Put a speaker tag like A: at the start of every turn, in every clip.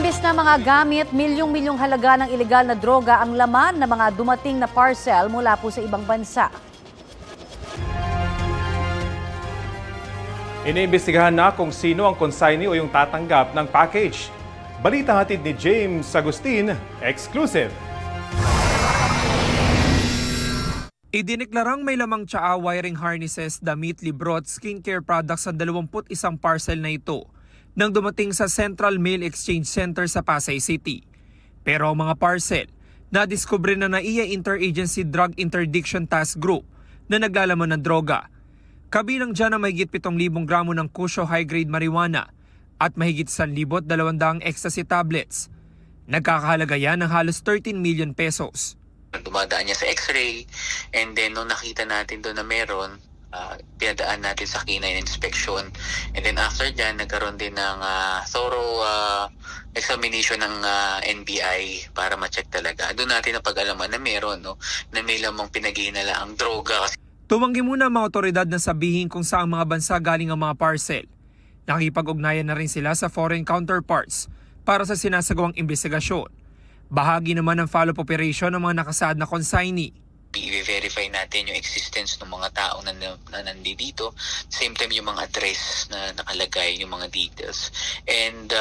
A: Imbis na mga gamit, milyong-milyong halaga ng ilegal na droga ang laman ng mga dumating na parcel mula po sa ibang bansa.
B: Iniimbestigahan na kung sino ang consignee o yung tatanggap ng package. Balita hatid ni James Agustin, exclusive.
C: Idineklarang may lamang tsaa, wiring harnesses, damit, librot, skincare products sa 21 parcel na ito nang dumating sa Central Mail Exchange Center sa Pasay City. Pero ang mga parcel, nadiskubre na NAIA Interagency Drug Interdiction Task Group na naglalaman ng droga. Kabilang dyan ang mahigit 7,000 gramo ng kusyo high-grade marijuana at mahigit 1,200 ecstasy tablets. Nagkakahalaga yan ng halos 13 million pesos.
D: Dumadaan niya sa x-ray, and then nung nakita natin doon na meron, pinadaan natin sa canine inspection, and then after dyan nagkaroon din ng thorough examination ng NBI para ma-check talaga. Doon natin napag-alaman na meron, no, na may lamang pinaghihinala ang droga.
C: Tumanggi muna ang mga otoridad na sabihin kung saang mga bansa galing ang mga parcel. Nakipag-ugnayan na rin sila sa foreign counterparts para sa sinasagawang investigasyon. Bahagi naman ng follow-up operation ng mga nakasaad na consignee.
D: I-verify natin yung existence ng mga tao na nandito. Same time yung mga address na nakalagay, yung mga details. And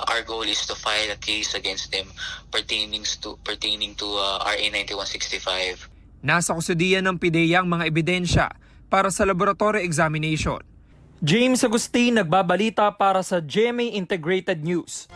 D: our goal is to file a case against them pertaining to RA 9165.
C: Nasa kusudian ng PIDEA ang mga ebidensya para sa laboratory examination. James Agustin, nagbabalita para sa GMA Integrated News.